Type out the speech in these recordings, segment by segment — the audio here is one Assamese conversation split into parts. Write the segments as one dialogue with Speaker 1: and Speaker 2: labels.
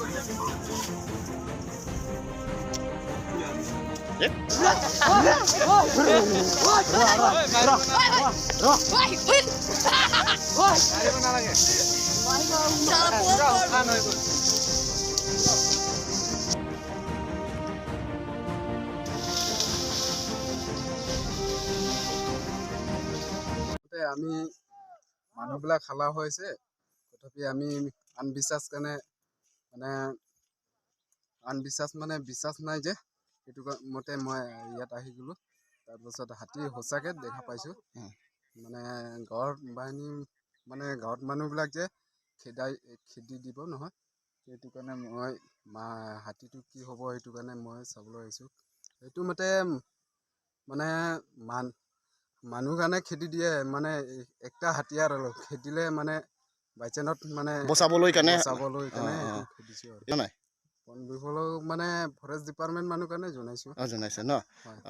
Speaker 1: আমি মানুহবিলাক হালা হৈছে তথাপি আমি আনবিশ্বাস কাৰণে মানে বিশ্বাস নাই যে সেইটো মতে মই ইয়াত আহি গ'লো। তাৰপিছত হাতী সঁচাকৈ দেখা পাইছোঁ। মানে গাঁৱত মানুহবিলাক যে খেদি দিব নহয়, সেইটো কাৰণে মই হাতীটো কি হ'ব সেইটো কাৰণে মই চাবলৈ আহিছোঁ। সেইটো মতে মানে মানুহ কাৰণে খেদি দিয়ে, মানে একটা হাতিয়াৰ আৰু খেদিলে মানে বাইচানত মানে
Speaker 2: বচাবলৈ কাৰণে
Speaker 1: এইটো খেদিছোঁ আৰু
Speaker 2: নাই
Speaker 1: বন বিভাগক মানে ফৰেষ্ট ডিপাৰ্টমেণ্ট মানুহ কাৰণে জনাইছোঁ।
Speaker 2: জনাইছে ন?
Speaker 1: হয়,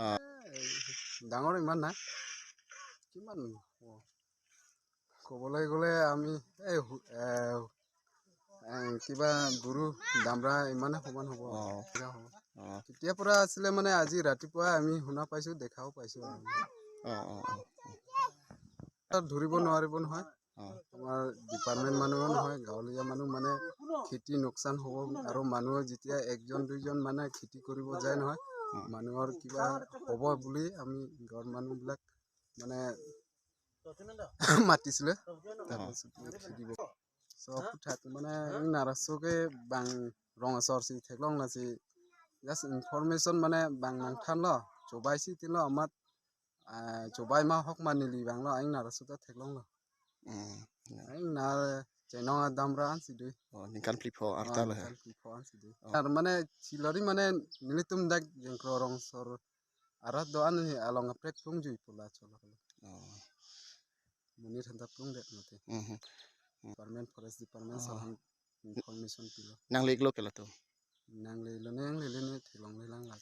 Speaker 1: ডাঙৰ ইমান নাই, কিমান ক'বলৈ গ'লে আমি কিবা গৰু দামৰা ইমানে সমান হ'ব কেতিয়াৰ পৰা আছিলে মানে আজি ৰাতিপুৱা আমি শুনা পাইছোঁ, দেখাও পাইছোঁ আৰু ধৰিব নোৱাৰিব নহয়। আমাৰ ডিপাৰ্টমেণ্ট মানুহো নহয়, গাঁৱলীয়া মানুহ মানে খেতি লোকচান হ'ব আৰু মানুহে যেতিয়া একজন দুইজন মানে খেতি কৰিব যায় নহয়, মানুহৰ কিবা হ'ব বুলি আমি গাঁৱৰ মানুহবিলাক মানে মাতিছিলে। তাৰপিছত সব ঠাইত মানে নারাসকে বাং রং সরসি থেকলং নাসি জাস্ট ইনফরমেশন মানে বাং নাংথানলো জবাইছি তিনলো আমাত জবাই মা হক মানিলি বাংলো আইং নারাসুতা থেকলংলো আইং না চেনং দামরা আনসিদু
Speaker 2: নিকান প্লিফো আরতালে
Speaker 1: নিকান প্লিফো আনসিদু আর মানে সিলরি মানে নিলিতুম দাগ জেংক্র রং সর আরা দো আন আলং প্রেক পুং জুই পোলা চলো মুনি থান্দা পুং দেখ মতে ডিপার্টমেন্ট ফরেস্ট ডিপার্টমেন্ট সাহাं ইনফরমেশন पिलो
Speaker 2: नांगलेगलो केला तो
Speaker 1: नांगलेलने थेलंले लांला